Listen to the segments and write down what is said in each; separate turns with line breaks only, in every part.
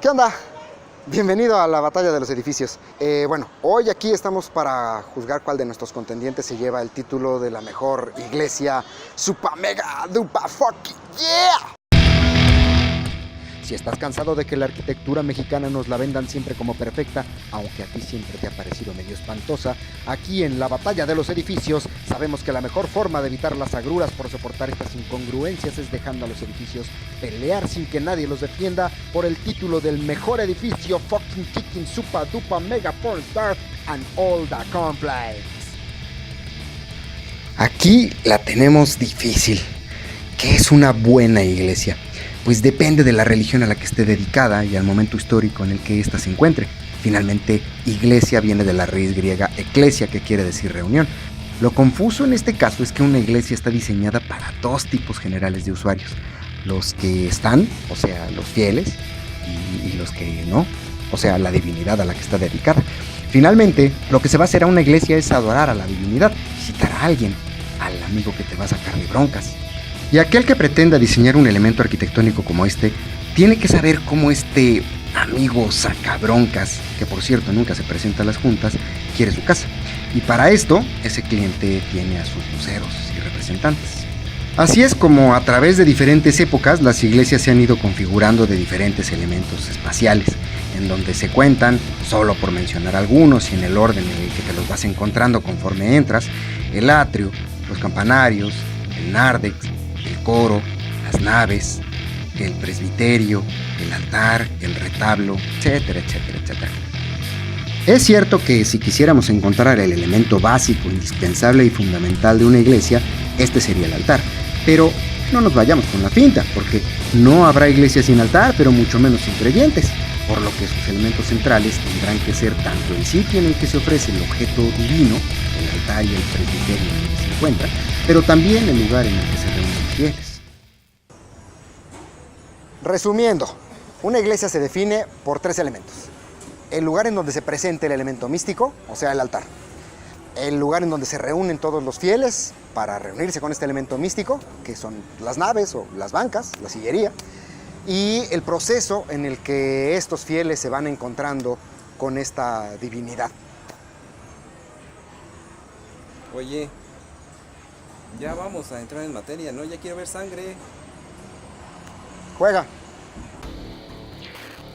¿Qué onda? Bienvenido a la batalla de los edificios. Bueno, hoy aquí estamos para juzgar cuál de nuestros contendientes se lleva el título de la mejor iglesia super mega dupa fucking yeah. Si estás cansado de que la arquitectura mexicana nos la vendan siempre como perfecta, aunque a ti siempre te ha parecido medio espantosa, aquí en la batalla de los edificios sabemos que la mejor forma de evitar las agruras por soportar estas incongruencias es dejando a los edificios pelear sin que nadie los defienda por el título del mejor edificio fucking kicking super dupa mega porn star and all the complex. Aquí la tenemos difícil. ¿Qué es una buena iglesia? Pues depende de la religión a la que esté dedicada y al momento histórico en el que ésta se encuentre. Finalmente, iglesia viene de la raíz griega ecclesia, que quiere decir reunión. Lo confuso en este caso es que una iglesia está diseñada para dos tipos generales de usuarios: los que están, o sea, los fieles, y los que no, o sea, la divinidad a la que está dedicada. Finalmente, lo que se va a hacer a una iglesia es adorar a la divinidad, visitar a alguien, al amigo que te va a sacar de broncas. Y aquel que pretenda diseñar un elemento arquitectónico como este, tiene que saber cómo este amigo sacabroncas, que por cierto nunca se presenta a las juntas, quiere su casa. Y para esto, ese cliente tiene a sus voceros y representantes. Así es como a través de diferentes épocas las iglesias se han ido configurando de diferentes elementos espaciales, en donde se cuentan, solo por mencionar algunos y en el orden en el que te los vas encontrando conforme entras, el atrio, los campanarios, el nártex, el coro, las naves, el presbiterio, el altar, el retablo, etcétera, etcétera, etcétera. Es cierto que si quisiéramos encontrar el elemento básico, indispensable y fundamental de una iglesia, este sería el altar. Pero no nos vayamos con la finta, porque no habrá iglesia sin altar, pero mucho menos sin creyentes, por lo que sus elementos centrales tendrán que ser tanto el sitio en el que se ofrece el objeto divino, el altar y el presbiterio en el que se encuentra, pero también el lugar en el que se reúnen los fieles. Resumiendo, una iglesia se define por tres elementos: el lugar en donde se presenta el elemento místico, o sea, el altar; el lugar en donde se reúnen todos los fieles para reunirse con este elemento místico, que son las naves o las bancas, la sillería; y el proceso en el que estos fieles se van encontrando con esta divinidad.
Oye, ya vamos a entrar en materia, ¿no? Ya quiero ver sangre.
Juega.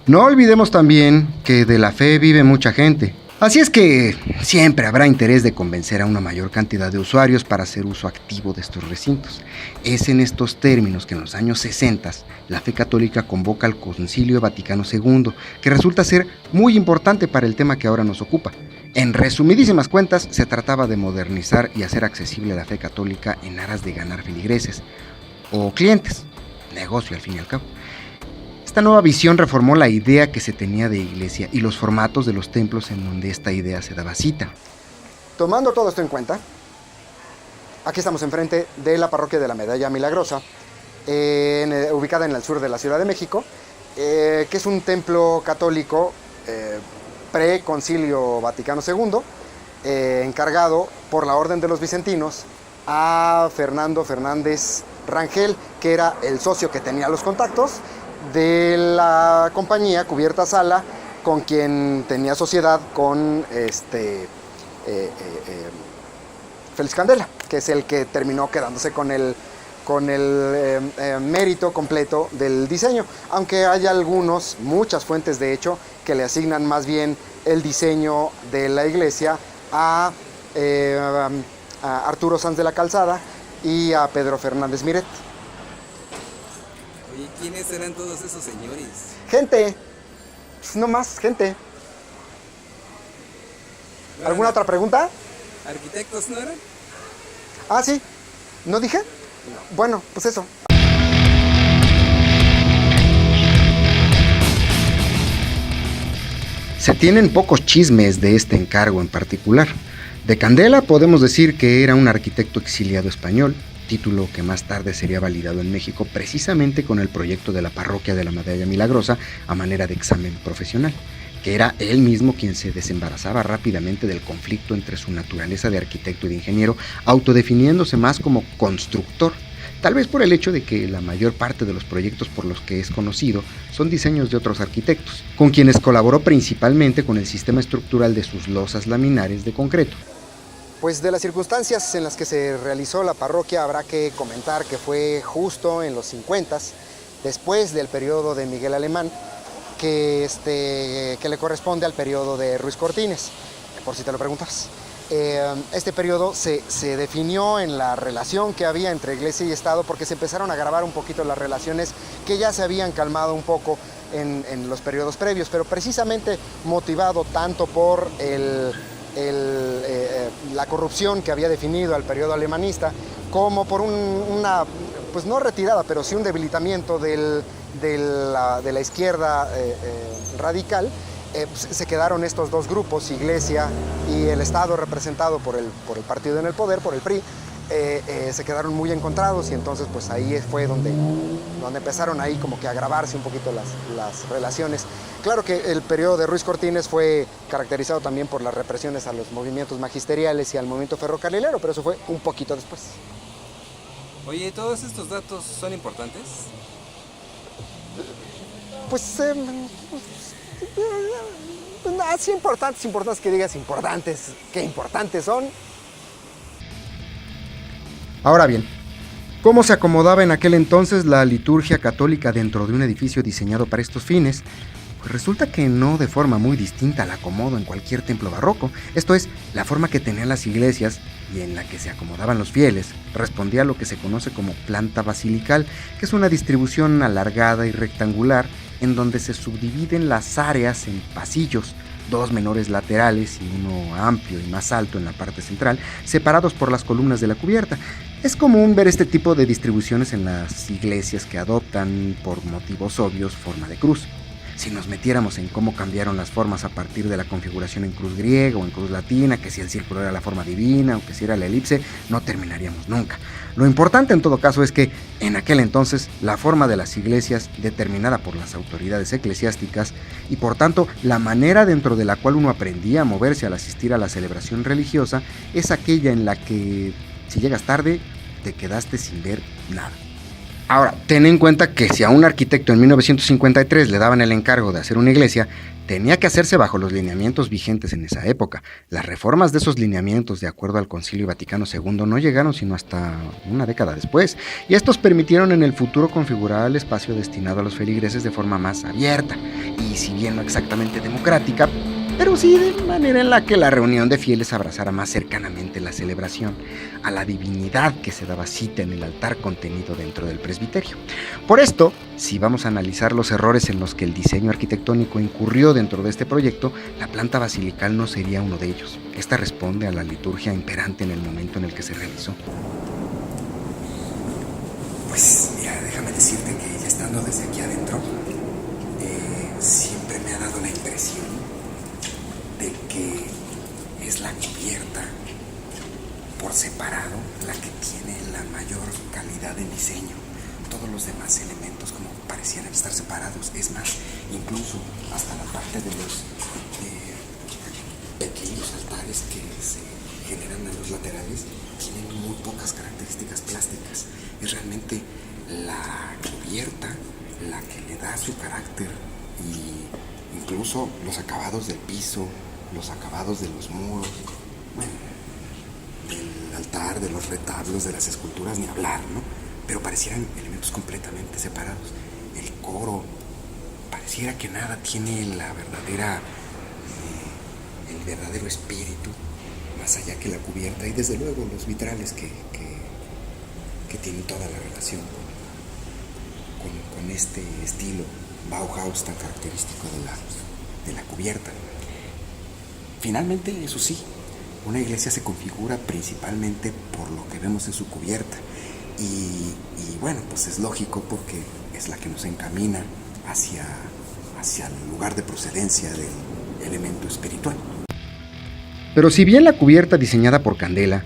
No olvidemos también que de la fe vive mucha gente. Así es que siempre habrá interés de convencer a una mayor cantidad de usuarios para hacer uso activo de estos recintos. Es en estos términos que en los años 60 la fe católica convoca al Concilio Vaticano II, que resulta ser muy importante para el tema que ahora nos ocupa. En resumidísimas cuentas, se trataba de modernizar y hacer accesible la fe católica en aras de ganar feligreses o clientes, negocio al fin y al cabo. Esta nueva visión reformó la idea que se tenía de iglesia y los formatos de los templos en donde esta idea se daba cita. Tomando todo esto en cuenta, aquí estamos enfrente de la parroquia de la Medalla Milagrosa, ubicada en el sur de la Ciudad de México, que es un templo católico pre-Concilio Vaticano II, encargado por la Orden de los Vicentinos a Fernando Fernández Rangel, que era el socio que tenía los contactos de la compañía Cubierta Sala, con quien tenía sociedad con Félix Candela, que es el que terminó quedándose con el mérito completo del diseño, aunque hay muchas fuentes de hecho, que le asignan más bien el diseño de la iglesia a Arturo Sanz de la Calzada y a Pedro Fernández Miret.
Oye, ¿quiénes eran todos esos señores?
Gente, no más gente. ¿Alguna otra pregunta?
¿Arquitectos no eran?
Ah, sí. ¿No dije?
No.
Bueno, pues eso. Se tienen pocos chismes de este encargo en particular. De Candela podemos decir que era un arquitecto exiliado español, título que más tarde sería validado en México precisamente con el proyecto de la parroquia de la Medalla Milagrosa a manera de examen profesional, que era él mismo quien se desembarazaba rápidamente del conflicto entre su naturaleza de arquitecto y de ingeniero, autodefiniéndose más como constructor, tal vez por el hecho de que la mayor parte de los proyectos por los que es conocido son diseños de otros arquitectos, con quienes colaboró principalmente con el sistema estructural de sus losas laminares de concreto.
Pues de las circunstancias en las que se realizó la parroquia habrá que comentar que fue justo en los 50s, después del periodo de Miguel Alemán, que le corresponde al periodo de Ruiz Cortines, por si te lo preguntas. Este periodo se definió en la relación que había entre Iglesia y Estado, porque se empezaron a agravar un poquito las relaciones que ya se habían calmado un poco en los periodos previos, pero precisamente motivado tanto por la corrupción que había definido al periodo alemanista, como por una, pues no retirada, pero sí un debilitamiento de la izquierda radical. Se quedaron estos dos grupos, Iglesia y el Estado representado por el partido en el poder, por el PRI, se quedaron muy encontrados, y entonces pues ahí fue donde empezaron ahí como que a agravarse un poquito las relaciones. Claro que el periodo de Ruiz Cortines fue caracterizado también por las represiones a los movimientos magisteriales y al movimiento ferrocarrilero, pero eso fue un poquito después.
Oye, ¿todos estos datos son importantes?
Pues sí, importantes que digas importantes, qué importantes son.
Ahora bien, ¿cómo se acomodaba en aquel entonces la liturgia católica dentro de un edificio diseñado para estos fines? Pues resulta que no de forma muy distinta al acomodo en cualquier templo barroco. Esto es, la forma que tenían las iglesias y en la que se acomodaban los fieles respondía a lo que se conoce como planta basilical, que es una distribución alargada y rectangular en donde se subdividen las áreas en pasillos, dos menores laterales y uno amplio y más alto en la parte central, separados por las columnas de la cubierta. Es común ver este tipo de distribuciones en las iglesias que adoptan, por motivos obvios, forma de cruz. Si nos metiéramos en cómo cambiaron las formas a partir de la configuración en cruz griega o en cruz latina, que si el círculo era la forma divina o que si era la elipse, no terminaríamos nunca. Lo importante en todo caso es que, en aquel entonces, la forma de las iglesias, determinada por las autoridades eclesiásticas, y por tanto la manera dentro de la cual uno aprendía a moverse al asistir a la celebración religiosa, es aquella en la que, si llegas tarde, te quedaste sin ver nada. Ahora, ten en cuenta que si a un arquitecto en 1953 le daban el encargo de hacer una iglesia, tenía que hacerse bajo los lineamientos vigentes en esa época. Las reformas de esos lineamientos, de acuerdo al Concilio Vaticano II, no llegaron sino hasta una década después, y estos permitieron en el futuro configurar el espacio destinado a los feligreses de forma más abierta, y si bien no exactamente democrática, pero sí de manera en la que la reunión de fieles abrazara más cercanamente la celebración, a la divinidad que se daba cita en el altar contenido dentro del presbiterio. Por esto, si vamos a analizar los errores en los que el diseño arquitectónico incurrió dentro de este proyecto, la planta basilical no sería uno de ellos. Esta responde a la liturgia imperante en el momento en el que se realizó.
Pues mira, déjame decirte que ya estando desde aquí adentro, siempre me ha dado la impresión de que es la cubierta por separado la que tiene la mayor calidad de diseño. Todos los demás elementos como parecieran estar separados. Es más, incluso hasta la parte de los pequeños altares que se generan en los laterales tienen muy pocas características plásticas. Es realmente la cubierta la que le da su carácter, y incluso los acabados del piso, los acabados de los muros, bueno, del altar, de los retablos, de las esculturas, ni hablar, ¿no? Pero parecieran elementos completamente separados. El coro, pareciera que nada tiene el verdadero espíritu, más allá que la cubierta y desde luego los vitrales que tienen toda la relación con este estilo Bauhaus tan característico de la cubierta. Finalmente, eso sí, una iglesia se configura principalmente por lo que vemos en su cubierta, y bueno, pues es lógico porque es la que nos encamina hacia el lugar de procedencia del elemento espiritual.
Pero si bien la cubierta diseñada por Candela,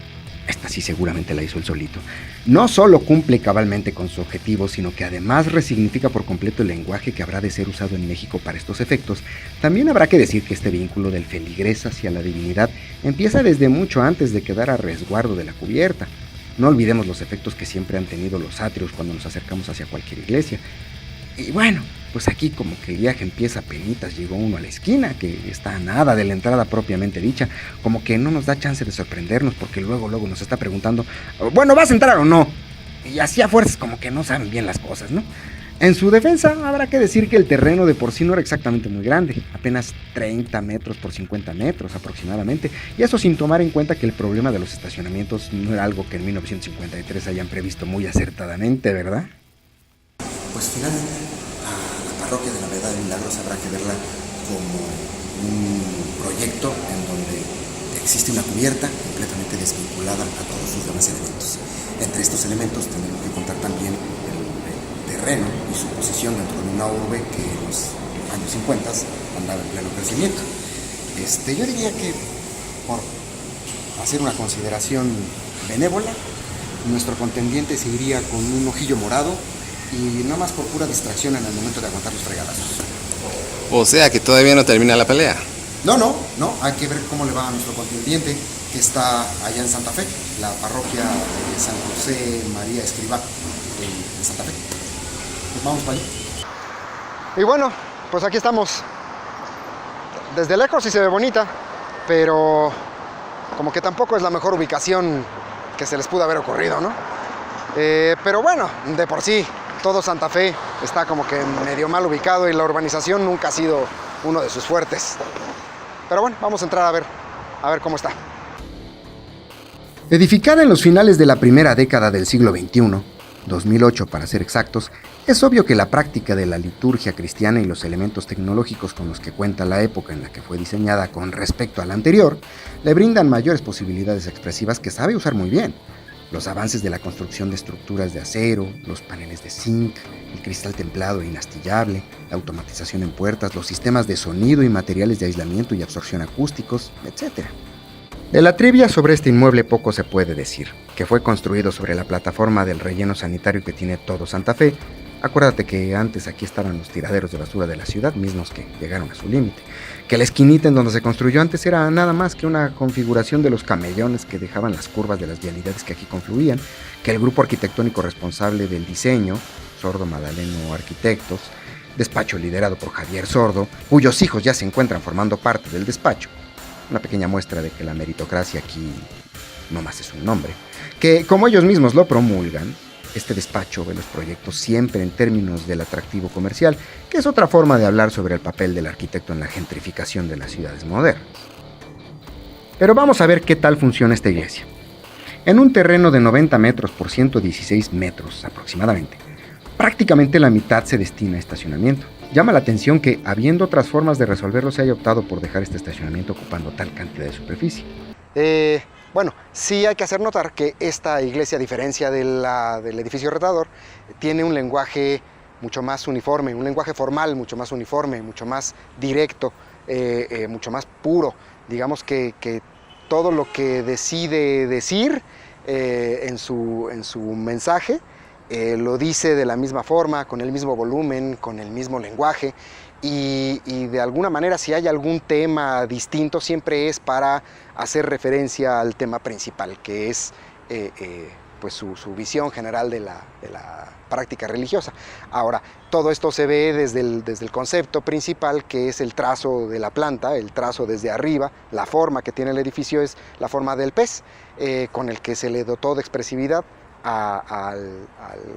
esta sí seguramente la hizo él solito, no solo cumple cabalmente con su objetivo, sino que además resignifica por completo el lenguaje que habrá de ser usado en México para estos efectos, también habrá que decir que este vínculo del feligrés hacia la divinidad empieza desde mucho antes de quedar a resguardo de la cubierta. No olvidemos los efectos que siempre han tenido los atrios cuando nos acercamos hacia cualquier iglesia. Y bueno, pues aquí como que el viaje empieza a penitas, llegó uno a la esquina, que está a nada de la entrada propiamente dicha, como que no nos da chance de sorprendernos, porque luego nos está preguntando, bueno, ¿vas a entrar o no? Y así a fuerzas como que no saben bien las cosas, ¿no? En su defensa, habrá que decir que el terreno de por sí no era exactamente muy grande, apenas 30 metros por 50 metros aproximadamente, y eso sin tomar en cuenta que el problema de los estacionamientos no era algo que en 1953 hayan previsto muy acertadamente, ¿verdad?
Pues finalmente, a la parroquia de la Verdad de Milagros habrá que verla como un proyecto en donde existe una cubierta completamente desvinculada a todos sus demás elementos. Entre estos elementos tenemos que contar también el terreno y su posición dentro de una urbe que en los años 50 andaba en pleno crecimiento. Yo diría que, por hacer una consideración benévola, nuestro contendiente se iría con un ojillo morado y no más por pura distracción en el momento de aguantar los fregadazos.
O sea que todavía no termina la pelea.
No, hay que ver cómo le va a nuestro contendiente, que está allá en Santa Fe, la parroquia de San José María Escribá, en Santa Fe. Pues vamos para allá.
Y bueno, pues aquí estamos. Desde lejos sí se ve bonita, pero como que tampoco es la mejor ubicación que se les pudo haber ocurrido, ¿no? Pero bueno, de por sí, todo Santa Fe está como que medio mal ubicado y la urbanización nunca ha sido uno de sus fuertes. Pero bueno, vamos a entrar a ver cómo está.
Edificada en los finales de la primera década del siglo XXI, 2008 para ser exactos, es obvio que la práctica de la liturgia cristiana y los elementos tecnológicos con los que cuenta la época en la que fue diseñada con respecto a la anterior, le brindan mayores posibilidades expresivas que sabe usar muy bien. Los avances de la construcción de estructuras de acero, los paneles de zinc, el cristal templado e inastillable, la automatización en puertas, los sistemas de sonido y materiales de aislamiento y absorción acústicos, etc. De la trivia sobre este inmueble poco se puede decir, que fue construido sobre la plataforma del relleno sanitario que tiene todo Santa Fe. Acuérdate que antes aquí estaban los tiraderos de basura de la ciudad, mismos que llegaron a su límite. Que la esquinita en donde se construyó antes era nada más que una configuración de los camellones que dejaban las curvas de las vialidades que aquí confluían. Que el grupo arquitectónico responsable del diseño, Sordo Madaleno Arquitectos, despacho liderado por Javier Sordo, cuyos hijos ya se encuentran formando parte del despacho. Una pequeña muestra de que la meritocracia aquí no más es un nombre. Que, como ellos mismos lo promulgan, este despacho ve los proyectos siempre en términos del atractivo comercial, que es otra forma de hablar sobre el papel del arquitecto en la gentrificación de las ciudades modernas. Pero vamos a ver qué tal funciona esta iglesia. En un terreno de 90 metros por 116 metros aproximadamente, prácticamente la mitad se destina a estacionamiento. Llama la atención que, habiendo otras formas de resolverlo, se haya optado por dejar este estacionamiento ocupando tal cantidad de superficie.
Bueno, sí hay que hacer notar que esta iglesia, a diferencia del edificio retador, tiene un lenguaje mucho más uniforme, un lenguaje formal mucho más uniforme, mucho más directo, mucho más puro. Digamos que todo lo que decide decir en su mensaje lo dice de la misma forma, con el mismo volumen, con el mismo lenguaje. Y de alguna manera, si hay algún tema distinto, siempre es para hacer referencia al tema principal, que es pues su visión general de la práctica religiosa. Ahora, todo esto se ve desde el concepto principal, que es el trazo de la planta, el trazo desde arriba. La forma que tiene el edificio es la forma del pez, con el que se le dotó de expresividad al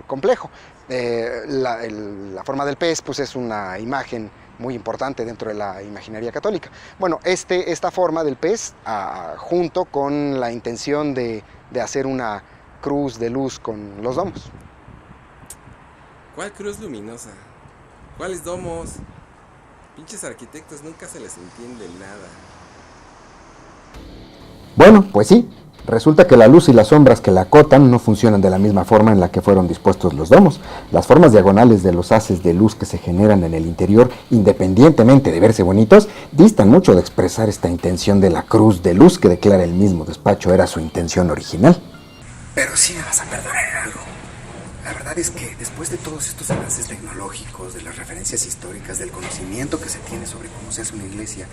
complejo. La forma del pez pues es una imagen muy importante dentro de la imaginería católica. Bueno, esta forma del pez, junto con la intención de hacer una cruz de luz con los domos.
¿Cuál cruz luminosa? ¿Cuáles domos? Pinches arquitectos, nunca se les entiende nada.
Bueno, pues sí. Resulta que la luz y las sombras que la acotan no funcionan de la misma forma en la que fueron dispuestos los domos. Las formas diagonales de los haces de luz que se generan en el interior, independientemente de verse bonitos, distan mucho de expresar esta intención de la cruz de luz que declara el mismo despacho era su intención original.
Pero sí me vas a perdonar en algo. La verdad es que después de todos estos avances tecnológicos, de las referencias históricas, del conocimiento que se tiene sobre cómo se hace una iglesia,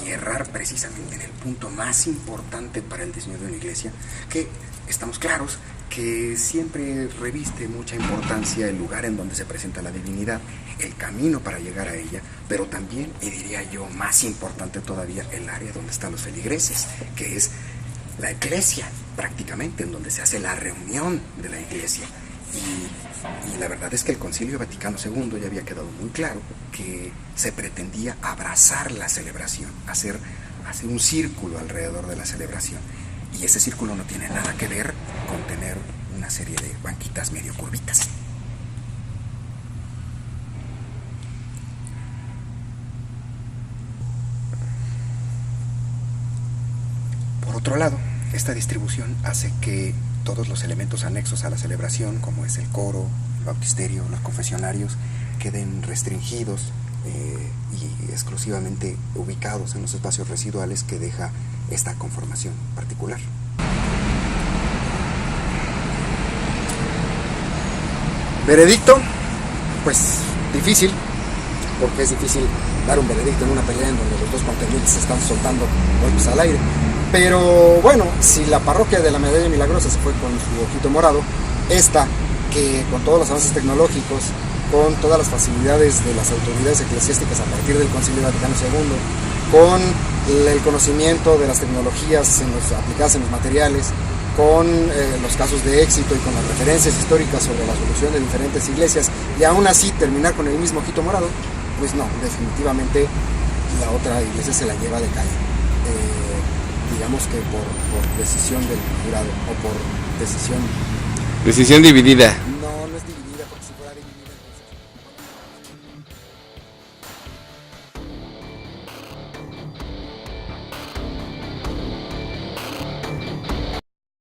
y errar precisamente en el punto más importante para el diseño de una iglesia, que, estamos claros,
que siempre reviste mucha importancia el lugar en donde se presenta la divinidad, el camino para llegar a ella, pero también, y diría yo, más importante todavía, el área donde están los feligreses, que es la iglesia, prácticamente, en donde se hace la reunión de la iglesia. Y la verdad es que el Concilio Vaticano II ya había quedado muy claro que se pretendía abrazar la celebración, hacer un círculo alrededor de la celebración. Y ese círculo no tiene nada que ver con tener una serie de banquitas medio curvitas. Por otro lado, esta distribución hace que todos los elementos anexos a la celebración, como es el coro, el bautisterio, los confesionarios, queden restringidos y exclusivamente ubicados en los espacios residuales que deja esta conformación particular. Veredicto, pues difícil, porque es difícil dar un veredicto en una pelea en donde los dos contendientes se están soltando golpes al aire. Pero bueno, si la parroquia de la Medalla Milagrosa se fue con su ojito morado, esta, que con todos los avances tecnológicos, con todas las facilidades de las autoridades eclesiásticas a partir del Concilio Vaticano II, con el conocimiento de las tecnologías aplicadas en los materiales, con los casos de éxito y con las referencias históricas sobre la solución de diferentes iglesias, y aún así terminar con el mismo ojito morado, pues no, definitivamente la otra iglesia se la lleva de calle. Digamos que por decisión del jurado o por decisión
dividida.